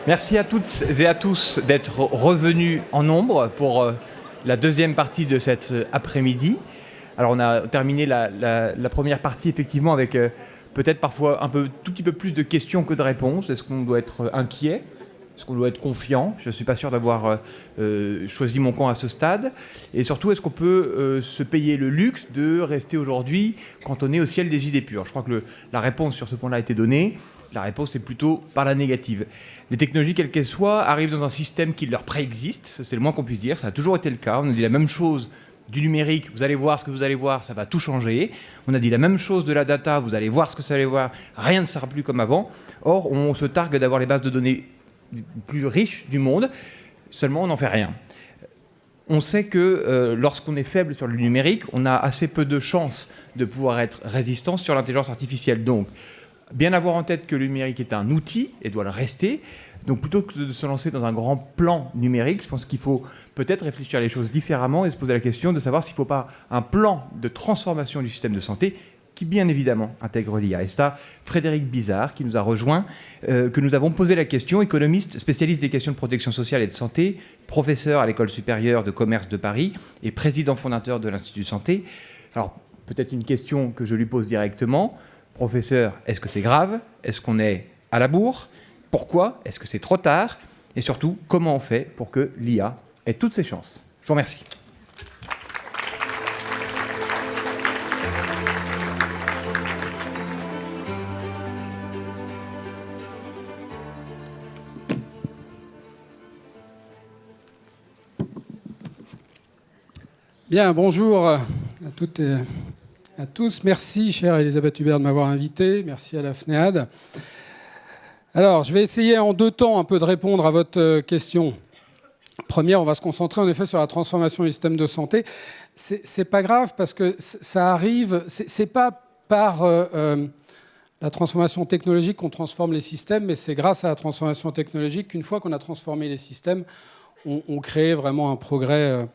Merci à toutes et à tous d'être revenus en nombre pour la deuxième partie de cet après-midi. Alors on a terminé la première partie effectivement avec peut-être parfois tout petit peu plus de questions que de réponses. Est-ce qu'on doit être inquiet ? Est-ce qu'on doit être confiant ? Je ne suis pas sûr d'avoir choisi mon camp à ce stade. Et surtout, est-ce qu'on peut se payer le luxe de rester aujourd'hui cantonné au ciel des idées pures ? Je crois que la réponse sur ce point-là a été donnée. La réponse est plutôt par la négative. Les technologies, quelles qu'elles soient, arrivent dans un système qui leur préexiste. Ça, c'est le moins qu'on puisse dire. Ça a toujours été le cas. On nous dit la même chose du numérique. Vous allez voir ce que vous allez voir, ça va tout changer. On a dit la même chose de la data. Vous allez voir ce que ça allez voir. Rien ne sera plus comme avant. Or, on se targue d'avoir les bases de données plus riches du monde. Seulement, on n'en fait rien. On sait que lorsqu'on est faible sur le numérique, on a assez peu de chances de pouvoir être résistant sur l'intelligence artificielle. Donc, bien avoir en tête que le numérique est un outil et doit le rester. Donc plutôt que de se lancer dans un grand plan numérique, je pense qu'il faut peut-être réfléchir à les choses différemment et se poser la question de savoir s'il ne faut pas un plan de transformation du système de santé qui bien évidemment intègre l'IA. Et c'est à Frédéric Bizard qui nous a rejoint, que nous avons posé la question, économiste, spécialiste des questions de protection sociale et de santé, professeur à l'École supérieure de commerce de Paris et président fondateur de l'Institut Santé. Alors peut-être une question que je lui pose directement. Professeur, est-ce que c'est grave ? Est-ce qu'on est à la bourre ? Pourquoi ? Est-ce que c'est trop tard ? Et surtout, comment on fait pour que l'IA ait toutes ses chances ? Je vous remercie. Bien, bonjour à toutes et à tous. Merci, chère Elisabeth Hubert, de m'avoir invité. Merci à la FNEAD. Alors, je vais essayer en 2 temps un peu de répondre à votre question. Première, on va se concentrer en effet sur la transformation du système de santé. C'est pas grave parce que ça arrive. C'est pas par la transformation technologique qu'on transforme les systèmes, mais c'est grâce à la transformation technologique qu'une fois qu'on a transformé les systèmes, on crée vraiment un progrès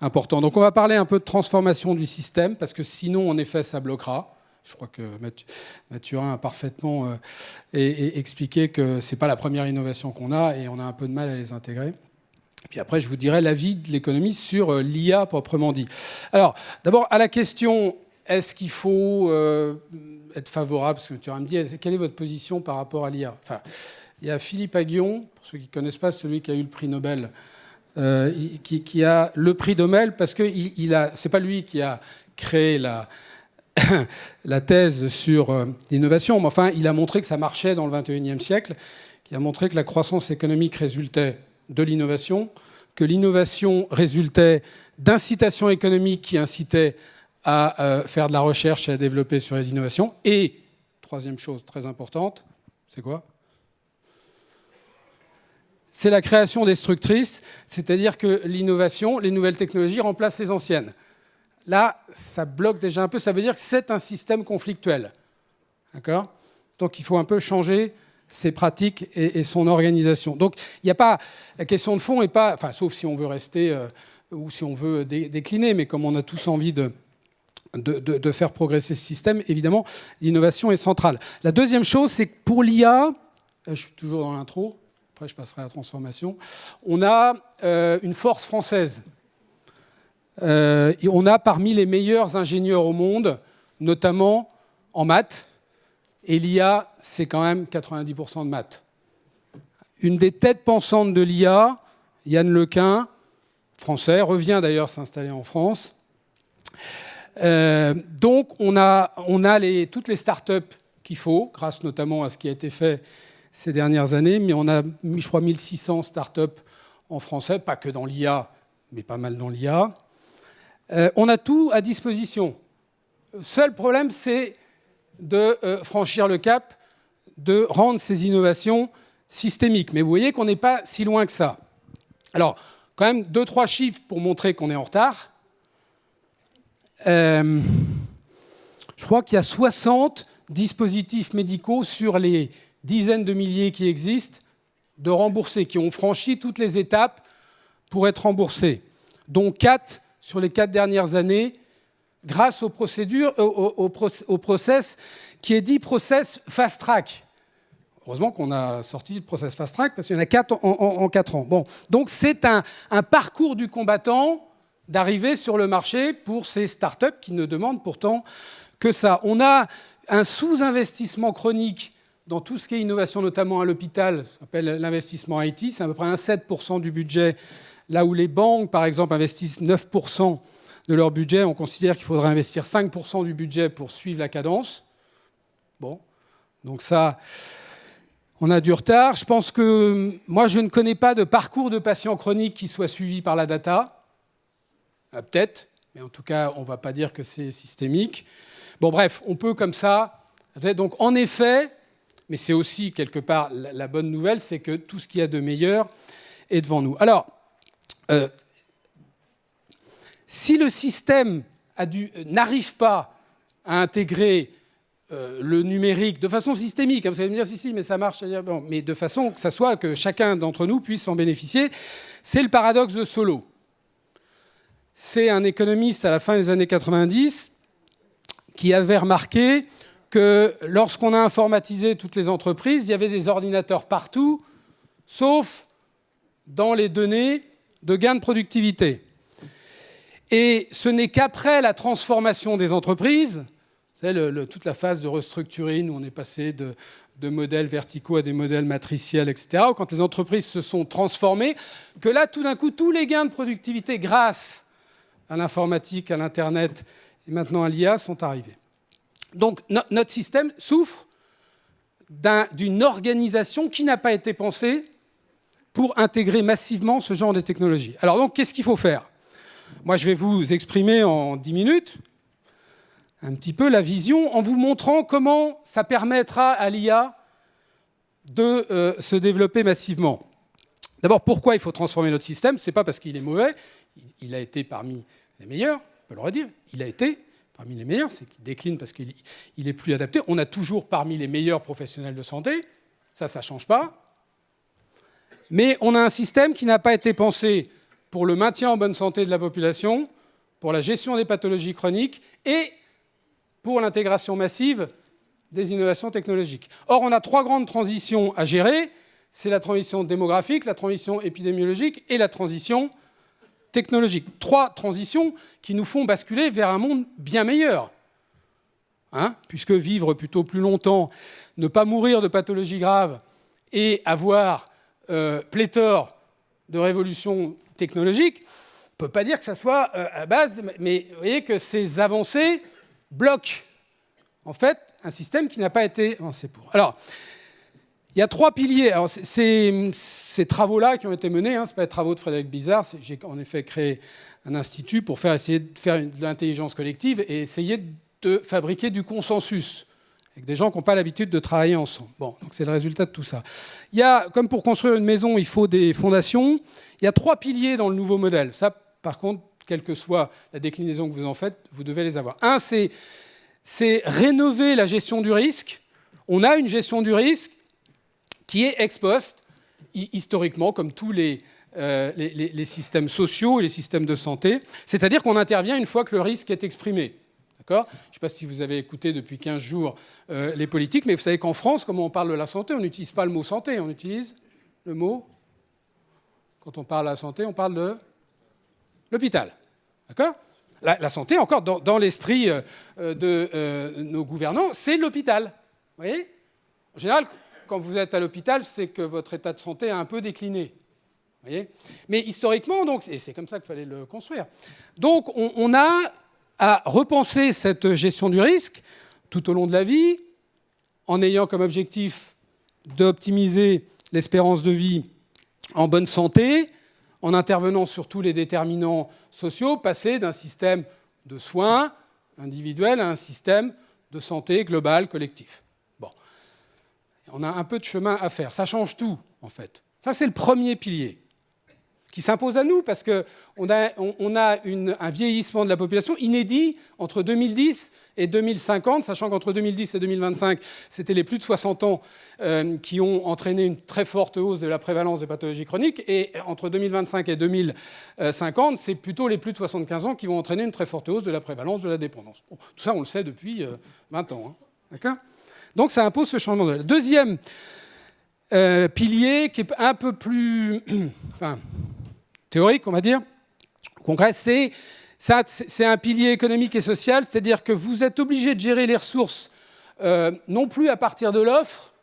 important. Donc on va parler un peu de transformation du système, parce que sinon, en effet, ça bloquera. Je crois que Mathurin a parfaitement expliqué que ce n'est pas la première innovation qu'on a, et on a un peu de mal à les intégrer. Puis après, je vous dirai l'avis de l'économie sur l'IA proprement dit. Alors, d'abord, à la question, est-ce qu'il faut être favorable ? Parce que tu vas me dire, quelle est votre position par rapport à l'IA ? Enfin, il y a Philippe Aghion, pour ceux qui ne connaissent pas, celui qui a eu le prix Nobel, qui a le prix Nobel parce que c'est pas lui qui a créé la thèse sur l'innovation, mais enfin, il a montré que ça marchait dans le XXIe siècle, qui a montré que la croissance économique résultait de l'innovation, que l'innovation résultait d'incitations économiques qui incitaient à faire de la recherche et à développer sur les innovations. Et, troisième chose très importante, c'est quoi ? C'est la création destructrice, c'est-à-dire que l'innovation, les nouvelles technologies remplacent les anciennes. Là, ça bloque déjà un peu, ça veut dire que c'est un système conflictuel. D'accord ? Donc il faut un peu changer ses pratiques et son organisation. Donc il n'y a pas... La question de fond n'est pas... Enfin, sauf si on veut rester ou si on veut décliner, mais comme on a tous envie de faire progresser ce système, évidemment, l'innovation est centrale. La deuxième chose, c'est que pour l'IA, je suis toujours dans l'intro, après je passerai à la transformation, on a une force française. On a parmi les meilleurs ingénieurs au monde, notamment en maths, et l'IA, c'est quand même 90% de maths. Une des têtes pensantes de l'IA, Yann Lequin, français, revient d'ailleurs s'installer en France. Donc on a toutes les startups qu'il faut, grâce notamment à ce qui a été fait ces dernières années, mais on a, je crois, 1600 startups en français, pas que dans l'IA, mais pas mal dans l'IA. On a tout à disposition. Seul problème, c'est de franchir le cap, de rendre ces innovations systémiques. Mais vous voyez qu'on n'est pas si loin que ça. Alors, quand même, 2-3 chiffres pour montrer qu'on est en retard. Je crois qu'il y a 60 dispositifs médicaux sur les dizaines de milliers qui existent, de remboursés, qui ont franchi toutes les étapes pour être remboursés, dont 4 sur les 4 dernières années, grâce aux procédures, au process qui est dit process fast-track. Heureusement qu'on a sorti le process fast track parce qu'il y en a 4 en 4 ans. Bon. Donc c'est un parcours du combattant d'arriver sur le marché pour ces startups qui ne demandent pourtant que ça. On a un sous-investissement chronique dans tout ce qui est innovation, notamment à l'hôpital, ça s'appelle l'investissement IT, c'est à peu près 7% du budget, là où les banques, par exemple, investissent 9% de leur budget, on considère qu'il faudrait investir 5% du budget pour suivre la cadence. Bon, donc ça, on a du retard. Je pense que moi, je ne connais pas de parcours de patient chronique qui soit suivi par la data. Peut-être, mais en tout cas, on ne va pas dire que c'est systémique. Bon, bref, on peut comme ça. Donc, en effet, mais c'est aussi quelque part la bonne nouvelle, c'est que tout ce qu'il y a de meilleur est devant nous. Alors, si le système n'arrive pas à intégrer le numérique de façon systémique, vous allez me dire si, mais ça marche, bon, mais de façon que ça soit que chacun d'entre nous puisse en bénéficier, c'est le paradoxe de Solow. C'est un économiste à la fin des années 90 qui avait remarqué que lorsqu'on a informatisé toutes les entreprises, il y avait des ordinateurs partout, sauf dans les données de gains de productivité. Et ce n'est qu'après la transformation des entreprises, c'est toute la phase de restructuring où on est passé de modèles verticaux à des modèles matriciels, etc., quand les entreprises se sont transformées, que là, tout d'un coup, tous les gains de productivité grâce à l'informatique, à l'Internet et maintenant à l'IA sont arrivés. Donc notre système souffre d'une organisation qui n'a pas été pensée pour intégrer massivement ce genre de technologie. Alors donc, qu'est-ce qu'il faut faire ? Moi, je vais vous exprimer en 10 minutes un petit peu la vision en vous montrant comment ça permettra à l'IA de se développer massivement. D'abord, pourquoi il faut transformer notre système ? Ce n'est pas parce qu'il est mauvais, il a été parmi les meilleurs, on peut le redire, il a été parmi les meilleurs, c'est qu'il décline parce qu'il est plus adapté. On a toujours parmi les meilleurs professionnels de santé, ça ne change pas. Mais on a un système qui n'a pas été pensé pour le maintien en bonne santé de la population, pour la gestion des pathologies chroniques et pour l'intégration massive des innovations technologiques. Or, on a 3 grandes transitions à gérer. C'est la transition démographique, la transition épidémiologique et la transition technologique. 3 transitions qui nous font basculer vers un monde bien meilleur. Puisque vivre plutôt plus longtemps, ne pas mourir de pathologies graves et avoir pléthore de révolutions technologiques, on ne peut pas dire que ça soit à base, mais vous voyez que ces avancées bloquent en fait un système qui n'a pas été avancé pour. Alors, il y a 3 piliers. Alors, ces travaux-là qui ont été menés, ce ne sont pas les travaux de Frédéric Bizard, j'ai en effet créé un institut pour essayer de faire de l'intelligence collective et essayer de fabriquer du consensus avec des gens qui n'ont pas l'habitude de travailler ensemble. Bon, donc c'est le résultat de tout ça. Il y a, comme pour construire une maison, il faut des fondations. Il y a 3 piliers dans le nouveau modèle. Ça, par contre, quelle que soit la déclinaison que vous en faites, vous devez les avoir. Un, c'est rénover la gestion du risque. On a une gestion du risque qui est ex post, historiquement, comme tous les systèmes sociaux et les systèmes de santé. C'est-à-dire qu'on intervient une fois que le risque est exprimé. D'accord ? Je ne sais pas si vous avez écouté depuis 15 jours les politiques, mais vous savez qu'en France, comment on parle de la santé, on n'utilise pas le mot santé, on utilise le mot... Quand on parle de la santé, on parle de l'hôpital. D'accord ? La santé, encore, dans l'esprit de nos gouvernants, c'est l'hôpital. Vous voyez ? En général, quand vous êtes à l'hôpital, c'est que votre état de santé a un peu décliné. Vous voyez ? Mais historiquement, donc, et c'est comme ça qu'il fallait le construire. Donc, on a à repenser cette gestion du risque tout au long de la vie, en ayant comme objectif d'optimiser l'espérance de vie en bonne santé, en intervenant sur tous les déterminants sociaux, passer d'un système de soins individuels à un système de santé global, collectif. Bon. On a un peu de chemin à faire. Ça change tout, en fait. Ça, c'est le premier pilier qui s'impose à nous parce qu'on a un vieillissement de la population inédit entre 2010 et 2050, sachant qu'entre 2010 et 2025, c'était les plus de 60 ans qui ont entraîné une très forte hausse de la prévalence des pathologies chroniques, et entre 2025 et 2050, c'est plutôt les plus de 75 ans qui vont entraîner une très forte hausse de la prévalence de la dépendance. Bon, tout ça, on le sait depuis 20 ans. D'accord ? Donc ça impose ce changement de... Deuxième pilier qui est un peu plus théorique, on va dire, concret, c'est un pilier économique et social, c'est-à-dire que vous êtes obligé de gérer les ressources non plus à partir de l'offre,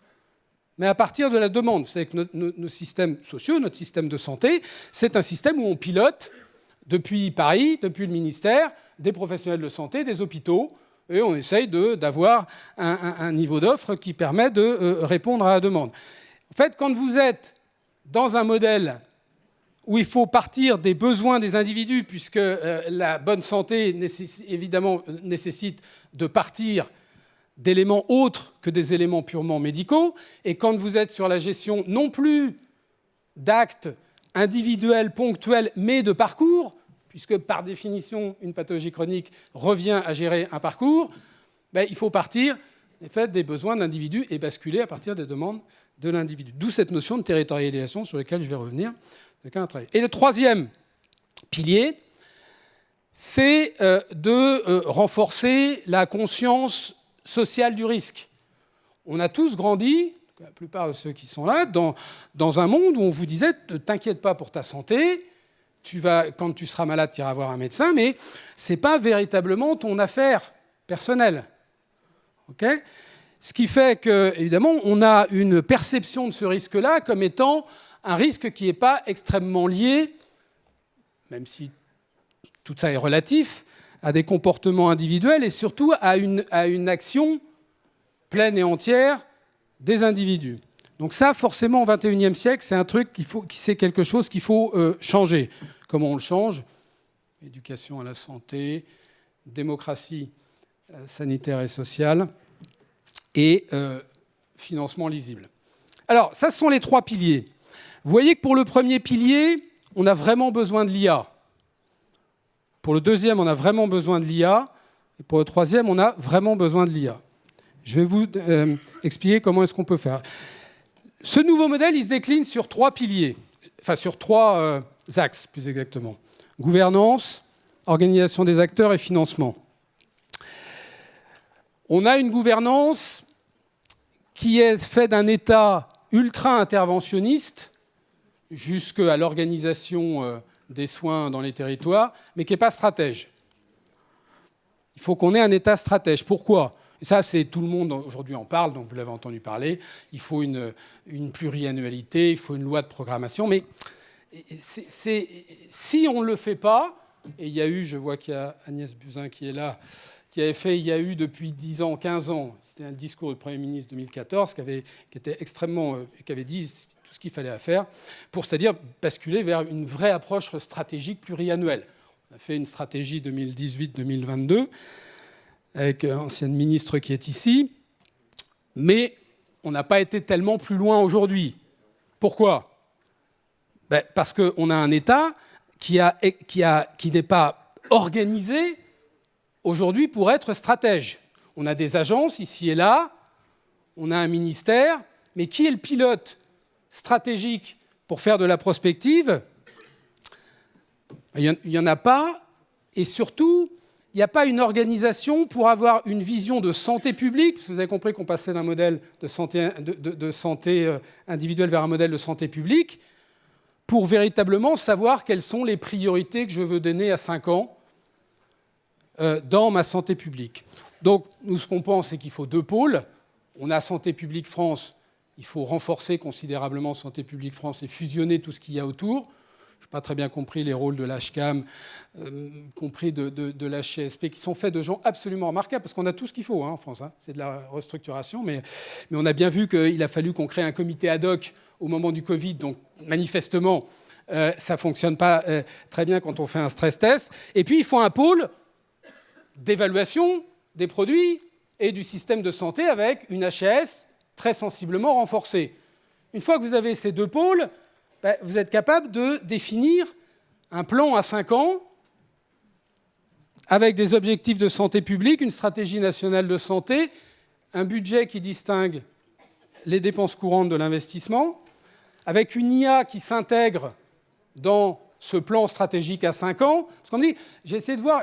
mais à partir de la demande. Vous savez que nos systèmes sociaux, notre système de santé, c'est un système où on pilote depuis Paris, depuis le ministère, des professionnels de santé, des hôpitaux, et on essaye d'avoir un niveau d'offre qui permet de répondre à la demande. En fait, quand vous êtes dans un modèle où il faut partir des besoins des individus, puisque la bonne santé évidemment nécessite de partir d'éléments autres que des éléments purement médicaux, et quand vous êtes sur la gestion non plus d'actes individuels, ponctuels, mais de parcours, puisque par définition, une pathologie chronique revient à gérer un parcours, il faut partir en fait, des besoins de l'individu et basculer à partir des demandes de l'individu. D'où cette notion de territorialisation sur laquelle je vais revenir. Et le troisième pilier, c'est de renforcer la conscience sociale du risque. On a tous grandi, la plupart de ceux qui sont là, dans un monde où on vous disait « ne t'inquiète pas pour ta santé », quand tu seras malade, tu iras voir un médecin, mais ce n'est pas véritablement ton affaire personnelle. Okay ? Ce qui fait qu'évidemment, on a une perception de ce risque-là comme étant un risque qui n'est pas extrêmement lié, même si tout ça est relatif, à des comportements individuels et surtout à une action pleine et entière des individus. Donc ça, forcément, au XXIe siècle, c'est un truc c'est quelque chose qu'il faut changer. Comment on le change ? Éducation à la santé, démocratie sanitaire et sociale, et financement lisible. Alors, ça, ce sont les trois piliers. Vous voyez que pour le premier pilier, on a vraiment besoin de l'IA. Pour le deuxième, on a vraiment besoin de l'IA. Et pour le troisième, on a vraiment besoin de l'IA. Je vais vous expliquer comment est-ce qu'on peut faire. Ce nouveau modèle, il se décline sur trois piliers, enfin sur trois axes, plus exactement. Gouvernance, organisation des acteurs et financement. On a une gouvernance qui est faite d'un État ultra-interventionniste jusqu'à l'organisation des soins dans les territoires, mais qui n'est pas stratège. Il faut qu'on ait un État stratège. Pourquoi ? Et ça, tout le monde aujourd'hui en parle, donc vous l'avez entendu parler. Il faut une pluriannualité, il faut une loi de programmation. Mais si on ne le fait pas, et il y a eu, je vois qu'il y a Agnès Buzyn qui est là, qui avait fait, il y a eu depuis 10 ans, 15 ans, c'était un discours du Premier ministre 2014 qui était extrêmement, qui avait dit tout ce qu'il fallait faire pour, c'est-à-dire basculer vers une vraie approche stratégique pluriannuelle. On a fait une stratégie 2018-2022 avec l'ancienne ministre qui est ici, mais on n'a pas été tellement plus loin aujourd'hui. Pourquoi ? Parce qu'on a un État qui n'est pas organisé aujourd'hui pour être stratège. On a des agences ici et là, on a un ministère, mais qui est le pilote stratégique pour faire de la prospective ? Il n'y en a pas, et surtout, il n'y a pas une organisation pour avoir une vision de santé publique, parce que vous avez compris qu'on passait d'un modèle de santé individuelle vers un modèle de santé publique, pour véritablement savoir quelles sont les priorités que je veux donner à 5 ans dans ma santé publique. Donc, nous, ce qu'on pense, c'est qu'il faut 2 pôles. On a Santé publique France, il faut renforcer considérablement Santé publique France et fusionner tout ce qu'il y a autour. Je n'ai pas très bien compris les rôles de l'HCAM, compris de l'HCSP, qui sont faits de gens absolument remarquables, parce qu'on a tout ce qu'il faut en France. C'est de la restructuration, mais on a bien vu qu'il a fallu qu'on crée un comité ad hoc au moment du Covid, donc manifestement, ça ne fonctionne pas très bien quand on fait un stress test. Et puis, il faut un pôle d'évaluation des produits et du système de santé avec une HAS très sensiblement renforcée. Une fois que vous avez ces 2 pôles, vous êtes capable de définir un plan à 5 ans avec des objectifs de santé publique, une stratégie nationale de santé, un budget qui distingue les dépenses courantes de l'investissement, avec une IA qui s'intègre dans ce plan stratégique à 5 ans. Parce qu'on dit, j'ai essayé de voir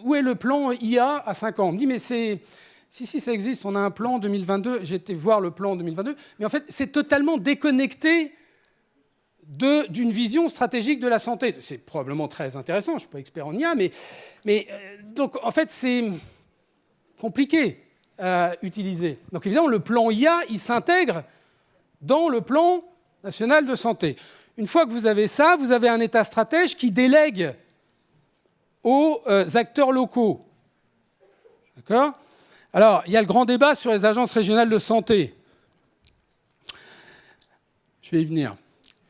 où est le plan IA à 5 ans. On me dit, mais Si, ça existe. On a un plan 2022. J'ai été voir le plan 2022. Mais en fait, c'est totalement déconnecté d'une vision stratégique de la santé. C'est probablement très intéressant. Je ne suis pas expert en IA, mais donc, en fait, c'est compliqué à utiliser. Donc, évidemment, le plan IA, il s'intègre dans le plan national de santé. Une fois que vous avez ça, vous avez un État stratège qui délègue aux acteurs locaux. D'accord ? Alors, il y a le grand débat sur les agences régionales de santé. Je vais y venir.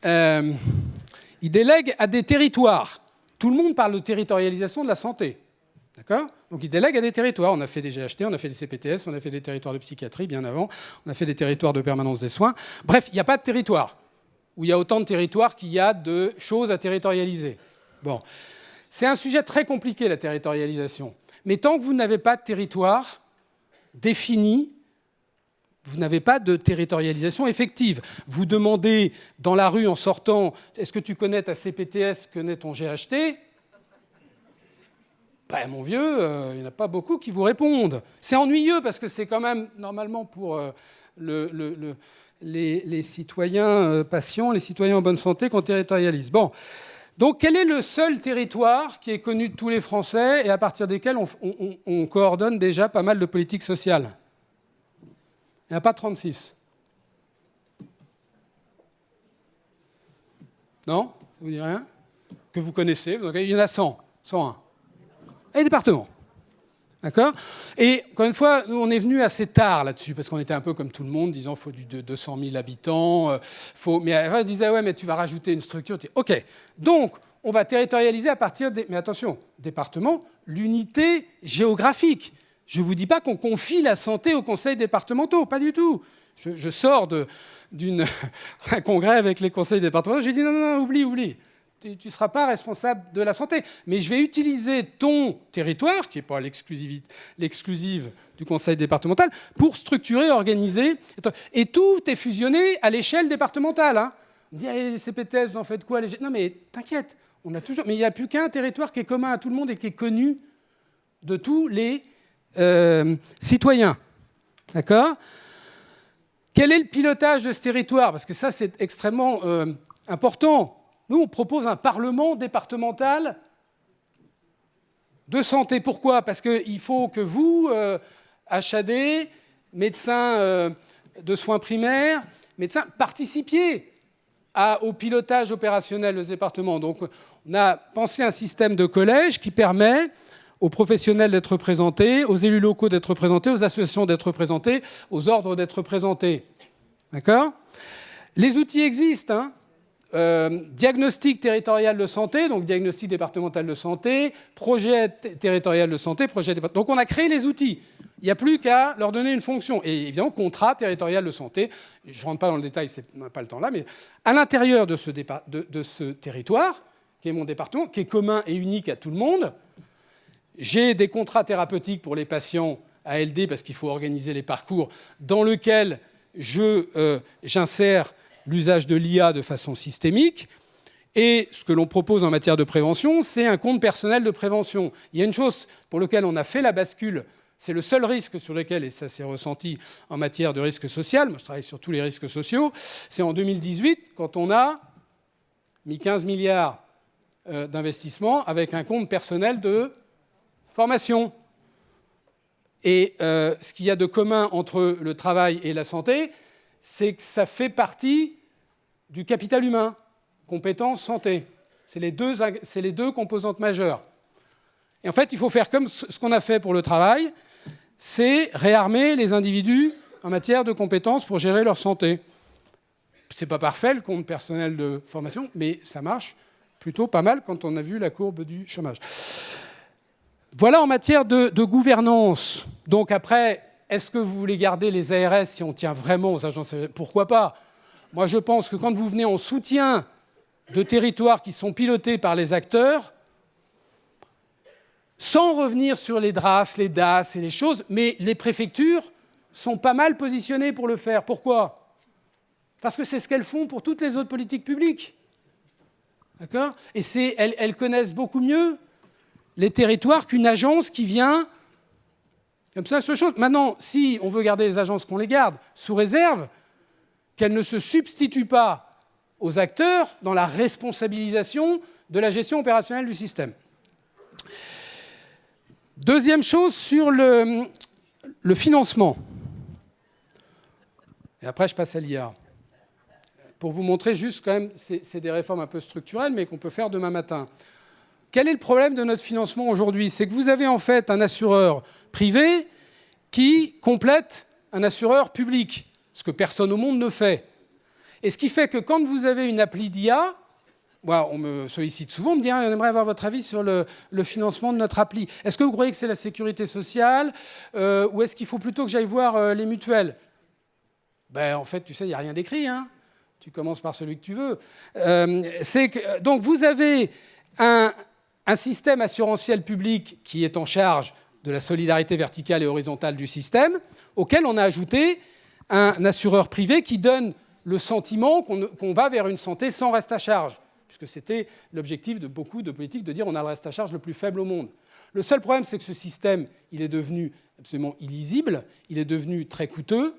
Ils délèguent à des territoires. Tout le monde parle de territorialisation de la santé. D'accord ? Donc, ils délèguent à des territoires. On a fait des GHT, on a fait des CPTS, on a fait des territoires de psychiatrie bien avant, on a fait des territoires de permanence des soins. Bref, il n'y a pas de territoire où il y a autant de territoires qu'il y a de choses à territorialiser. Bon. C'est un sujet très compliqué, la territorialisation. Mais tant que vous n'avez pas de territoire défini, vous n'avez pas de territorialisation effective. Vous demandez dans la rue en sortant « Est-ce que tu connais ta CPTS, connais ton GHT ?» Ben, mon vieux, il n'y en a pas beaucoup qui vous répondent. C'est ennuyeux parce que c'est quand même, normalement, pour les citoyens patients, les citoyens en bonne santé qu'on territorialise. Bon. Donc, quel est le seul territoire qui est connu de tous les Français et à partir desquels on coordonne déjà pas mal de politiques sociales ? Il n'y en a pas 36. Non ? Vous dites rien ? Que vous connaissez ? Il y en a 100, 101. Et départements. D'accord ? Et encore une fois, nous, on est venu assez tard là-dessus, parce qu'on était un peu comme tout le monde, disant qu'il faut du 200 000 habitants. Mais après, on disait, ouais, mais tu vas rajouter une structure. OK. Donc, on va territorialiser à partir des... Mais attention, département, l'unité géographique. Je ne vous dis pas qu'on confie la santé aux conseils départementaux, pas du tout. Je sors d'un congrès avec les conseils départementaux, je dis non, oublie. Tu ne seras pas responsable de la santé. Mais je vais utiliser ton territoire, qui n'est pas l'exclusive du conseil départemental, pour structurer, organiser. Et tout est fusionné à l'échelle départementale. Hein. On dit, les CPTS, vous en faites quoi ? Non, mais t'inquiète, on a toujours... Mais il n'y a plus qu'un territoire qui est commun à tout le monde et qui est connu de tous les citoyens. D'accord ? Quel est le pilotage de ce territoire ? Parce que ça, c'est extrêmement important. Nous, on propose un parlement départemental de santé. Pourquoi ? Parce qu'il faut que vous, HAD, médecins de soins primaires, médecins, participiez au pilotage opérationnel des départements. Donc, on a pensé un système de collège qui permet aux professionnels d'être représentés, aux élus locaux d'être représentés, aux associations d'être représentés, aux ordres d'être représentés. D'accord ? Les outils existent, hein. Diagnostic territorial de santé, donc diagnostic départemental de santé, projet territorial de santé, projet départemental. Donc on a créé les outils. Il n'y a plus qu'à leur donner une fonction. Et évidemment, contrat territorial de santé. Je ne rentre pas dans le détail, on n'a pas le temps là, mais à l'intérieur de ce territoire, qui est mon département, qui est commun et unique à tout le monde, j'ai des contrats thérapeutiques pour les patients ALD, parce qu'il faut organiser les parcours, dans lesquels j'insère l'usage de l'IA de façon systémique. Et ce que l'on propose en matière de prévention, c'est un compte personnel de prévention. Il y a une chose pour laquelle on a fait la bascule, c'est le seul risque sur lequel, et ça s'est ressenti en matière de risque social, moi je travaille sur tous les risques sociaux, c'est en 2018, quand on a mis 15 milliards d'investissements avec un compte personnel de formation. Et ce qu'il y a de commun entre le travail et la santé, c'est que ça fait partie du capital humain, compétences, santé. C'est les deux composantes majeures. Et en fait, il faut faire comme ce qu'on a fait pour le travail, c'est réarmer les individus en matière de compétences pour gérer leur santé. C'est pas parfait, le compte personnel de formation, mais ça marche plutôt pas mal quand on a vu la courbe du chômage. Voilà en matière de gouvernance. Donc après, est-ce que vous voulez garder les ARS si on tient vraiment aux agences ? Pourquoi pas ? Moi, je pense que quand vous venez en soutien de territoires qui sont pilotés par les acteurs, sans revenir sur les DRAS, les DAS et les choses, mais les préfectures sont pas mal positionnées pour le faire. Pourquoi ? Parce que c'est ce qu'elles font pour toutes les autres politiques publiques. D'accord ? Et elles connaissent beaucoup mieux les territoires qu'une agence qui vient Comme ça, seule chose. Maintenant, si on veut garder les agences, qu'on les garde, sous réserve qu'elles ne se substituent pas aux acteurs dans la responsabilisation de la gestion opérationnelle du système. Deuxième chose sur le financement. Et après, je passe à l'IA. Pour vous montrer juste quand même, c'est des réformes un peu structurelles, mais qu'on peut faire demain matin. Quel est le problème de notre financement aujourd'hui? C'est que vous avez en fait un assureur privé qui complète un assureur public, ce que personne au monde ne fait. Et ce qui fait que quand vous avez une appli d'IA, moi, on me sollicite souvent, on me dit on aimerait avoir votre avis sur le financement de notre appli. Est-ce que vous croyez que c'est la sécurité sociale ou est-ce qu'il faut plutôt que j'aille voir les mutuelles? En fait, tu sais, il n'y a rien d'écrit. Hein. Tu commences par celui que tu veux. Donc, vous avez un système assurantiel public qui est en charge de la solidarité verticale et horizontale du système, auquel on a ajouté un assureur privé qui donne le sentiment qu'on va vers une santé sans reste à charge, puisque c'était l'objectif de beaucoup de politiques de dire on a le reste à charge le plus faible au monde. Le seul problème, c'est que ce système, il est devenu absolument illisible, il est devenu très coûteux,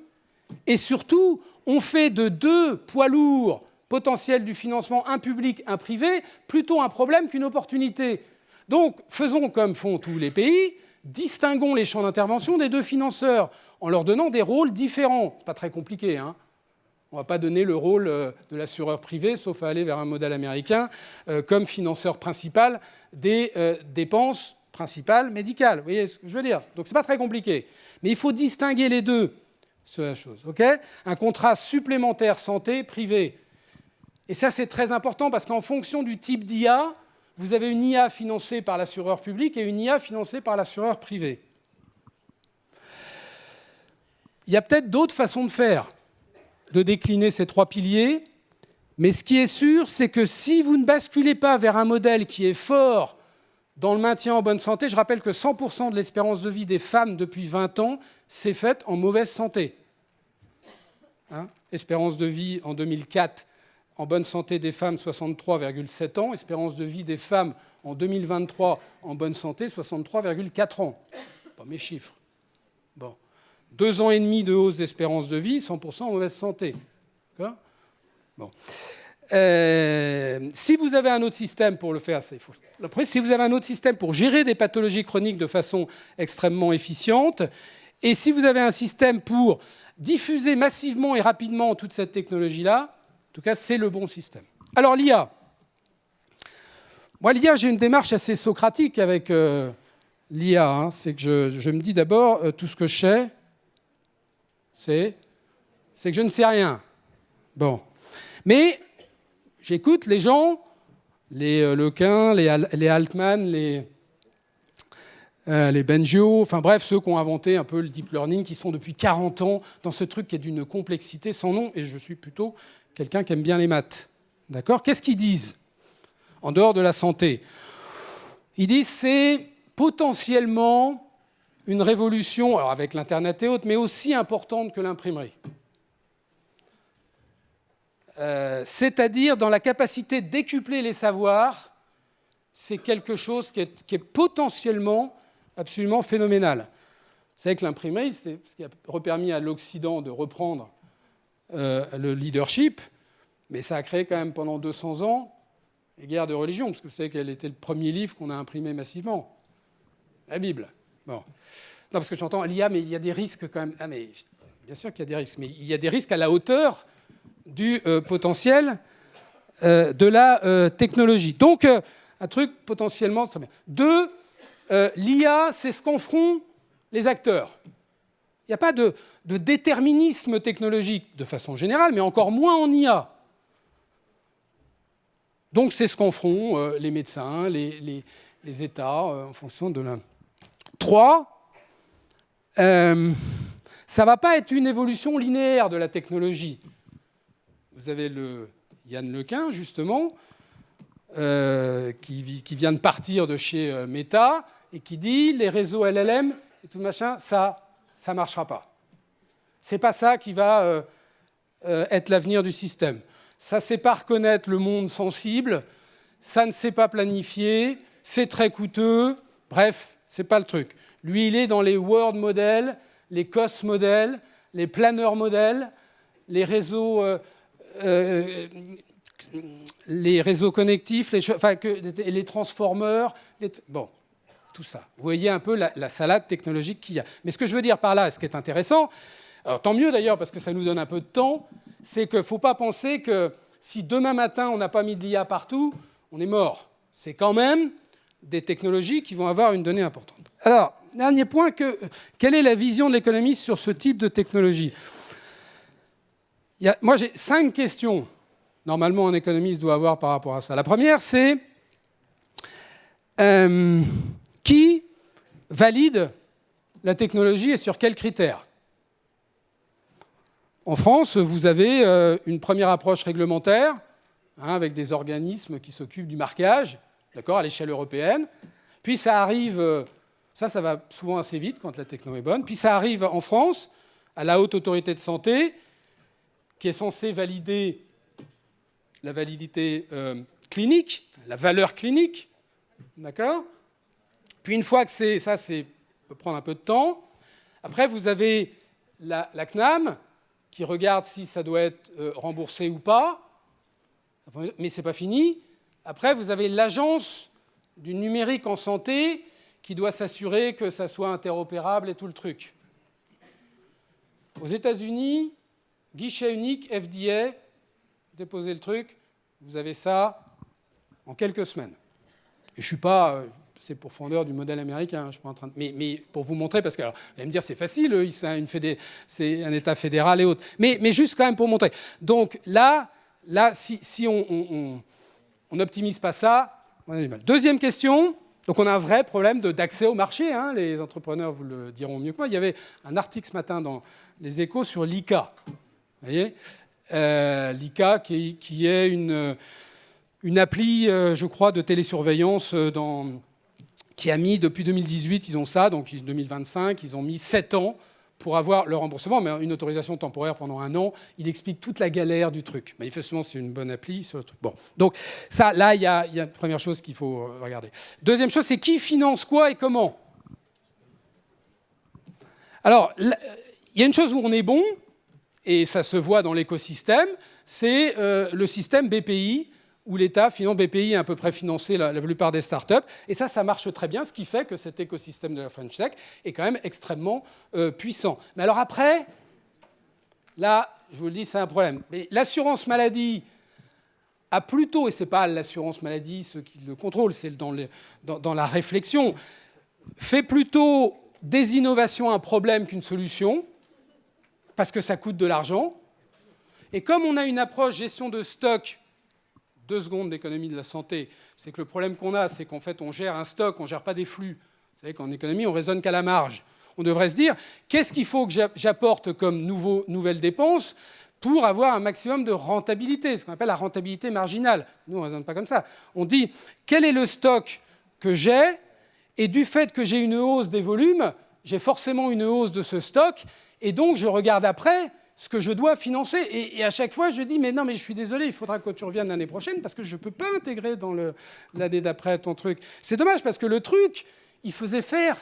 et surtout, on fait de deux poids lourds potentiels du financement, un public, un privé, plutôt un problème qu'une opportunité. Donc, faisons comme font tous les pays, distinguons les champs d'intervention des deux financeurs en leur donnant des rôles différents. C'est pas très compliqué, hein. On ne va pas donner le rôle de l'assureur privé, sauf à aller vers un modèle américain, comme financeur principal des dépenses principales médicales. Vous voyez ce que je veux dire? Donc, ce n'est pas très compliqué. Mais il faut distinguer les deux. C'est la chose. Okay, un contrat supplémentaire santé-privé. Et ça, c'est très important parce qu'en fonction du type d'IA, vous avez une IA financée par l'assureur public et une IA financée par l'assureur privé. Il y a peut-être d'autres façons de faire, de décliner ces trois piliers, mais ce qui est sûr, c'est que si vous ne basculez pas vers un modèle qui est fort dans le maintien en bonne santé, je rappelle que 100% de l'espérance de vie des femmes depuis 20 ans s'est faite en mauvaise santé. Hein, espérance de vie en 2004, en bonne santé des femmes, 63,7 ans. Espérance de vie des femmes en 2023, en bonne santé, 63,4 ans. Pas mes chiffres. Bon. 2 ans et demi de hausse d'espérance de vie, 100% en mauvaise santé. Bon. Si vous avez un autre système pour le faire, si vous avez un autre système pour gérer des pathologies chroniques de façon extrêmement efficiente, et si vous avez un système pour diffuser massivement et rapidement toute cette technologie-là, en tout cas, c'est le bon système. Alors, l'IA. Moi, l'IA, j'ai une démarche assez socratique avec l'IA. Hein. C'est que je me dis d'abord, tout ce que je sais, c'est que je ne sais rien. Bon. Mais j'écoute les gens, les Lequin, les Altman, les Bengio, enfin bref, ceux qui ont inventé un peu le deep learning, qui sont depuis 40 ans dans ce truc qui est d'une complexité sans nom, et je suis plutôt quelqu'un qui aime bien les maths. D'accord ? Qu'est-ce qu'ils disent en dehors de la santé? Ils disent que c'est potentiellement une révolution, alors avec l'Internet et autres, mais aussi importante que l'imprimerie. C'est-à-dire dans la capacité de décupler les savoirs, c'est quelque chose qui est potentiellement absolument phénoménal. Vous savez que l'imprimerie, c'est ce qui a permis à l'Occident de reprendre le leadership, mais ça a créé quand même pendant 200 ans les guerres de religion, parce que vous savez quel était le premier livre qu'on a imprimé massivement? La Bible. Bon. Non, parce que j'entends l'IA, mais il y a des risques quand même. Ah, mais bien sûr qu'il y a des risques, mais il y a des risques à la hauteur du potentiel de la technologie. Donc, un truc potentiellement très bien. 2, l'IA, c'est ce qu'en feront les acteurs. Il n'y a pas de déterminisme technologique de façon générale, mais encore moins en IA. Donc, c'est ce qu'en feront les médecins, les États, en fonction de la... 3, ça ne va pas être une évolution linéaire de la technologie. Vous avez Yann Lequin, justement, qui vient de partir de chez Meta et qui dit les réseaux LLM et tout machin, ça ne marchera pas. Ce n'est pas ça qui va être l'avenir du système. Ça ne sait pas reconnaître le monde sensible, ça ne sait pas planifier, c'est très coûteux, bref, ce n'est pas le truc. Lui, il est dans les world models, les cost models, les planner models, les réseaux connectifs, les transformers, bon, tout ça. Vous voyez un peu la salade technologique qu'il y a. Mais ce que je veux dire par là, ce qui est intéressant, alors tant mieux d'ailleurs parce que ça nous donne un peu de temps, c'est qu'il ne faut pas penser que si demain matin on n'a pas mis de l'IA partout, on est mort. C'est quand même des technologies qui vont avoir une donnée importante. Alors, dernier point, quelle est la vision de l'économiste sur ce type de technologie ? Moi, j'ai 5 questions, normalement, un économiste doit avoir par rapport à ça. La première, c'est qui valide la technologie et sur quels critères ? En France, vous avez une première approche réglementaire, avec des organismes qui s'occupent du marquage, d'accord, à l'échelle européenne. Puis ça arrive, ça va souvent assez vite quand la techno est bonne. Puis ça arrive en France, à la Haute Autorité de Santé, qui est censée valider la validité clinique, la valeur clinique, d'accord ? Puis une fois que ça peut prendre un peu de temps. Après, vous avez la CNAM, qui regarde si ça doit être remboursé ou pas, mais ce n'est pas fini. Après, vous avez l'agence du numérique en santé qui doit s'assurer que ça soit interopérable et tout le truc. Aux États-Unis, guichet unique, FDA, déposez le truc, vous avez ça en quelques semaines. Et je ne suis pas... c'est pour fondeur du modèle américain, je suis pas en train de... mais pour vous montrer, parce que alors, vous allez me dire c'est facile, c'est un État fédéral et autres, mais juste quand même pour montrer. Donc là si on n'optimise pas ça, on a du mal. Deuxième question, donc on a un vrai problème d'accès au marché, hein, les entrepreneurs vous le diront mieux que moi. Il y avait un article ce matin dans Les Échos sur l'ICA, vous voyez, l'ICA qui est une appli, je crois, de télésurveillance qui a mis, depuis 2018, ils ont ça, donc 2025, ils ont mis 7 ans pour avoir le remboursement, mais une autorisation temporaire pendant 1 an. Il explique toute la galère du truc. Manifestement, c'est une bonne appli sur le truc. Bon, donc ça, là, il y a une première chose qu'il faut regarder. Deuxième chose, c'est qui finance quoi et comment. Alors, il y a une chose où on est bon, et ça se voit dans l'écosystème, c'est le système BPI, où l'État finance. BPI a à peu près financé la plupart des startups. Et ça marche très bien, ce qui fait que cet écosystème de la French Tech est quand même extrêmement puissant. Mais alors après, là, je vous le dis, c'est un problème. Mais l'assurance maladie a plutôt, et ce n'est pas l'assurance maladie ceux qui le contrôlent, c'est dans la réflexion, fait plutôt des innovations un problème qu'une solution, parce que ça coûte de l'argent. Et comme on a une approche gestion de stock, 2 secondes d'économie de la santé, c'est que le problème qu'on a, c'est qu'en fait, on gère un stock, on ne gère pas des flux. Vous savez qu'en économie, on ne raisonne qu'à la marge. On devrait se dire, qu'est-ce qu'il faut que j'apporte comme nouvelles dépenses pour avoir un maximum de rentabilité, ce qu'on appelle la rentabilité marginale. Nous, on ne raisonne pas comme ça. On dit, quel est le stock que j'ai, et du fait que j'ai une hausse des volumes, j'ai forcément une hausse de ce stock, et donc je regarde après ce que je dois financer. Et à chaque fois, je dis, mais non, mais je suis désolé, il faudra que tu reviennes l'année prochaine parce que je ne peux pas intégrer dans l'année d'après ton truc. C'est dommage parce que le truc, il faisait faire,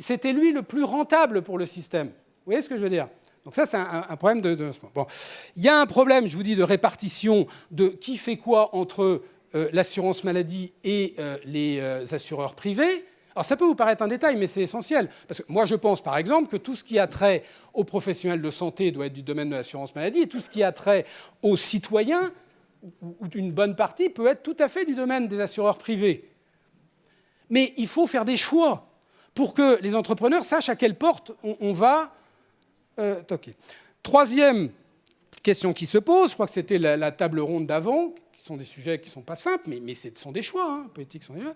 c'était lui le plus rentable pour le système. Vous voyez ce que je veux dire ? Donc ça, c'est un problème de... Bon. Il y a un problème, je vous dis, de répartition de qui fait quoi entre l'assurance maladie et les assureurs privés. Alors ça peut vous paraître un détail, mais c'est essentiel. Parce que moi, je pense, par exemple, que tout ce qui a trait aux professionnels de santé doit être du domaine de l'assurance maladie, et tout ce qui a trait aux citoyens, ou une bonne partie, peut être tout à fait du domaine des assureurs privés. Mais il faut faire des choix pour que les entrepreneurs sachent à quelle porte on va toquer. Troisième question qui se pose, je crois que c'était la table ronde d'avant, qui sont des sujets qui ne sont pas simples, mais ce sont des choix, hein, politiques sont des choix.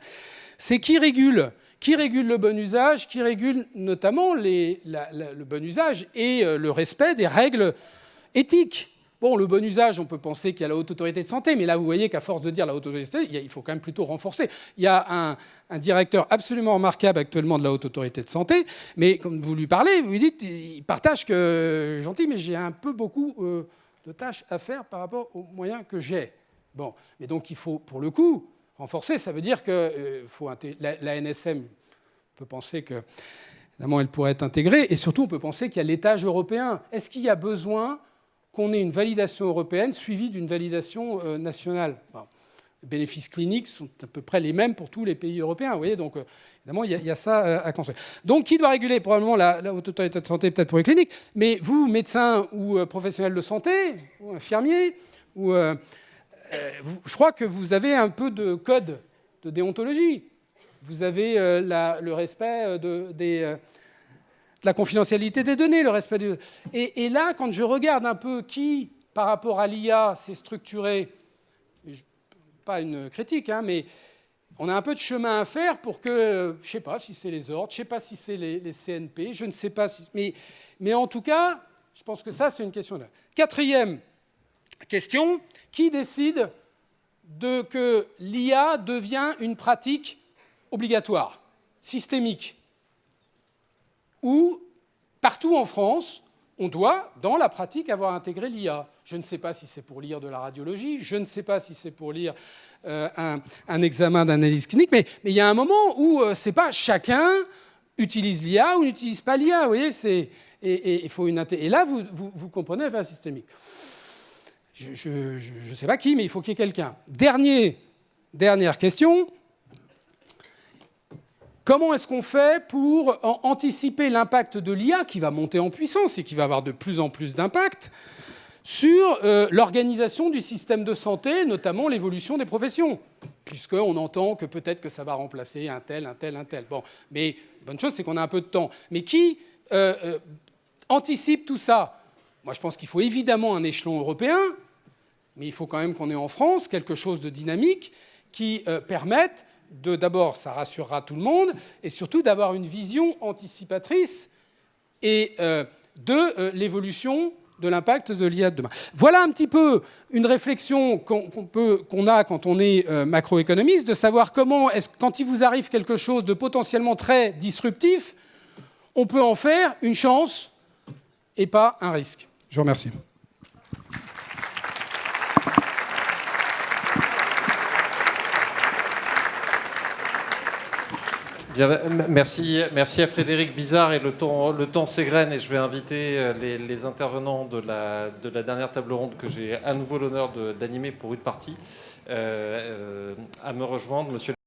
C'est qui régule ? Qui régule le bon usage ? Qui régule notamment le bon usage et le respect des règles éthiques ? Bon, le bon usage, on peut penser qu'il y a la Haute Autorité de Santé, mais là, vous voyez qu'à force de dire la Haute Autorité de Santé, il faut quand même plutôt renforcer. Il y a un directeur absolument remarquable actuellement de la Haute Autorité de Santé, mais comme vous lui parlez, vous lui dites, il partage que, gentil, mais j'ai un peu beaucoup de tâches à faire par rapport aux moyens que j'ai. Bon, mais donc il faut, pour le coup, renforcer. Ça veut dire que la NSM peut penser que évidemment, elle pourrait être intégrée. Et surtout, on peut penser qu'il y a l'étage européen. Est-ce qu'il y a besoin qu'on ait une validation européenne suivie d'une validation nationale? Les bénéfices cliniques sont à peu près les mêmes pour tous les pays européens. Vous voyez, donc évidemment, il y a ça à construire. Donc, qui doit réguler? Probablement la Haute Autorité de Santé, peut-être pour les cliniques. Mais vous, médecins ou professionnels de santé, ou infirmiers, je crois que vous avez un peu de code de déontologie. Vous avez le respect de la confidentialité des données, le respect de... Et là, quand je regarde un peu qui, par rapport à l'IA, s'est structuré, pas une critique, hein, mais on a un peu de chemin à faire pour que, je ne sais pas si c'est les ordres, je ne sais pas si c'est les CNP, je ne sais pas si... Mais en tout cas, je pense que ça, c'est une question. Quatrième question, qui décide que l'IA devient une pratique obligatoire, systémique, où, partout en France, on doit, dans la pratique, avoir intégré l'IA. Je ne sais pas si c'est pour lire de la radiologie, je ne sais pas si c'est pour lire un examen d'analyse clinique, mais il y a un moment où c'est pas chacun utilise l'IA ou n'utilise pas l'IA. Vous voyez, il faut et là, vous comprenez, enfin, systémique. Je ne sais pas qui, mais il faut qu'il y ait quelqu'un. Dernière question. Comment est-ce qu'on fait pour anticiper l'impact de l'IA qui va monter en puissance et qui va avoir de plus en plus d'impact sur l'organisation du système de santé, notamment l'évolution des professions, puisqu'on entend que peut-être que ça va remplacer un tel. Bon, mais la bonne chose, c'est qu'on a un peu de temps. Mais qui anticipe tout ça? Moi, je pense qu'il faut évidemment un échelon européen, mais il faut quand même qu'on ait en France quelque chose de dynamique qui permette d'abord, ça rassurera tout le monde, et surtout d'avoir une vision anticipatrice et de l'évolution de l'impact de l'IA de demain. Voilà un petit peu une réflexion qu'on a quand on est macroéconomiste, de savoir comment, quand il vous arrive quelque chose de potentiellement très disruptif, on peut en faire une chance et pas un risque. Je vous remercie. Bien, merci à Frédéric Bizard, et le temps s'égrène, et je vais inviter les intervenants de la dernière table ronde que j'ai à nouveau l'honneur d'animer pour une partie à me rejoindre. Monsieur